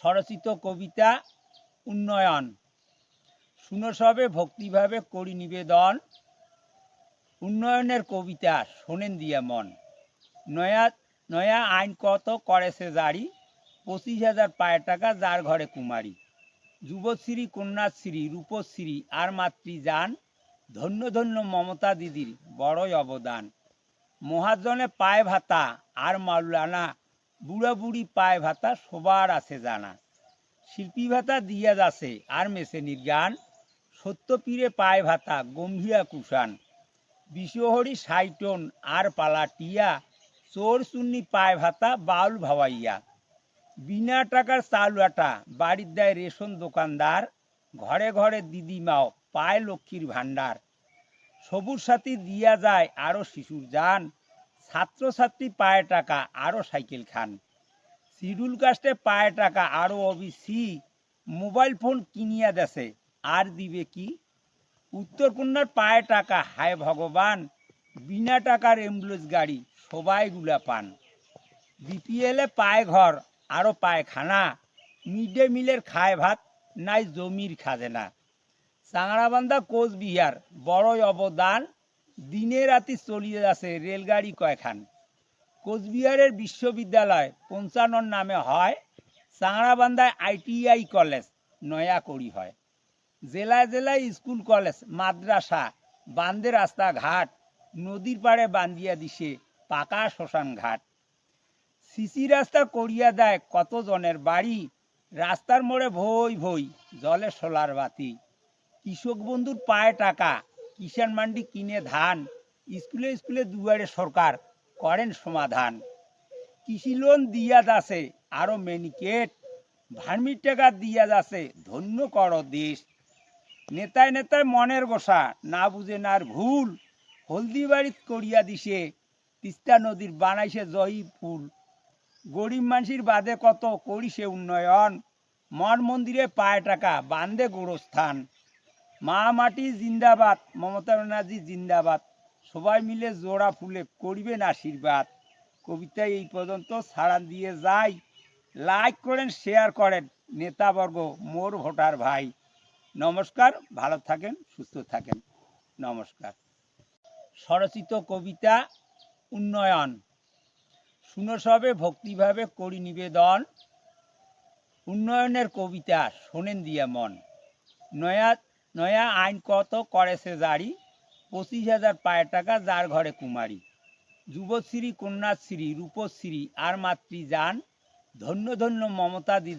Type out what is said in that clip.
স্বরচিত কবিতা উন্নয়ন। শুনো সবে ভক্তিভাবে করি নিবেদন, উন্নয়নের কবিতা শোনেন দিয়া মন। নয়া নয়া আইন কত করেছে জারি, 25,000 পায় টাকা যার ঘরে কুমারী। যুবশ্রী, কন্যাশ্রী, রূপশ্রী আর মাতৃযান, ধন্য ধন্য মমতা দিদির বড়ই অবদান। মহাজনে পায় ভাতা আর মাওলানা, বুড়া বুড়ি পায় ভাতা সবার আছে জানা। শিল্পী ভাতা দিয়া যাচ্ছে আর মেসেনির গান, সত্যপীরে পায় ভাতা গম্ভীরা কুষাণ। বিশ্বহরি 60 টন আর পালা টিয়া, চোর চুন্নি পায় ভাতা বাউল ভাওয়াইয়া। বিনা টাকার চাল আটা বাড়ির দেয় রেশন দোকানদার, ঘরে ঘরে দিদিমাও পায় লক্ষ্মীর ভাণ্ডার। সবুজ সাথী দিয়া যায় আরও শিশুর যান, ছাত্রছাত্রী পায় টাকা আরও সাইকেল খান। শিডিউল কাস্টে পায় টাকা আরও ওবিসি, মোবাইল ফোন কিনিয়া দেছে আর দিবে কি। উত্তরকন্যার পায় টাকা হায় ভগবান, বিনা টাকার অ্যাম্বুলেন্স গাড়ি সবাইগুলা পান। বিপিএলে পায় ঘর আরও পায় খানা, মিড ডে মিলের খায় ভাত নাই জমির খাজেনা। চাংড়াবান্ধা কোচবিহার বড়ই অবদান, দিনে রাতি চলিয়ে যাচ্ছে রেলগাড়ি কয়খান। কোচবিহারের বিশ্ববিদ্যালয় 55 নামে হয়, চাংড়াবান্ধায় ITI কলেজ নয়া করি হয়। জেলায় জেলায় স্কুল কলেজ মাদ্রাসা, বান্ধে রাস্তাঘাট, নদীর পাড়ে বান্ধিয়া দিছে পাকা শ্মশান ঘাট। সিসি রাস্তা করিয়া দেয় কত জনের বাড়ি, রাস্তার মোড়ে ভই ভই জলে সোলার বাতি। কৃষক বন্ধুর পায় টাকা, কিষাণ মান্ডি কিনে ধান, স্কুলে স্কুলে দুয়ারে সরকার করেন সমাধান। কৃষি লোন দিয়া যাচ্ছে আরও মেনিকেট, ভার্মির টাকা দিয়া যাচ্ছে ধন্য কর দেশ। নেতায় নেতায় মনের গোসা না বুঝে নার ভুল, হলদিবাড়িত করিয়া দিছে তিস্তা নদীর বানাইছে জয়ী ফুল। গরিব মানুষের বাদে কত করিছে উন্নয়ন, মঠ মন্দিরে পায় টাকা বান্ধে গোরস্থান। মা মাটি জিন্দাবাদ, মমতা ব্যানার্জি জিন্দাবাদ, সবাই মিলে জোড়া ফুলে করিবেন আশীর্বাদ। কবিতা এই পর্যন্ত, ছাড়া দিয়ে যাই। লাইক করেন, শেয়ার করেন নেতাবর্গ, মোর ভোটার ভাই। নমস্কার, ভালো থাকেন, সুস্থ থাকেন, নমস্কার। স্বরচিত কবিতা উন্নয়ন। শুনো সবে ভক্তিভাবে করি নিবেদন, উন্নয়নের কবিতা শোনেন দিয়া মন। নয়া আইন কত করেছে জারি, 25,000 পায় টাকা যার ঘরে কুমারী। যুবশ্রী, কন্যাশ্রী, রূপশ্রী আর মাতৃযান, ধন্য ধন্য মমতা দিদি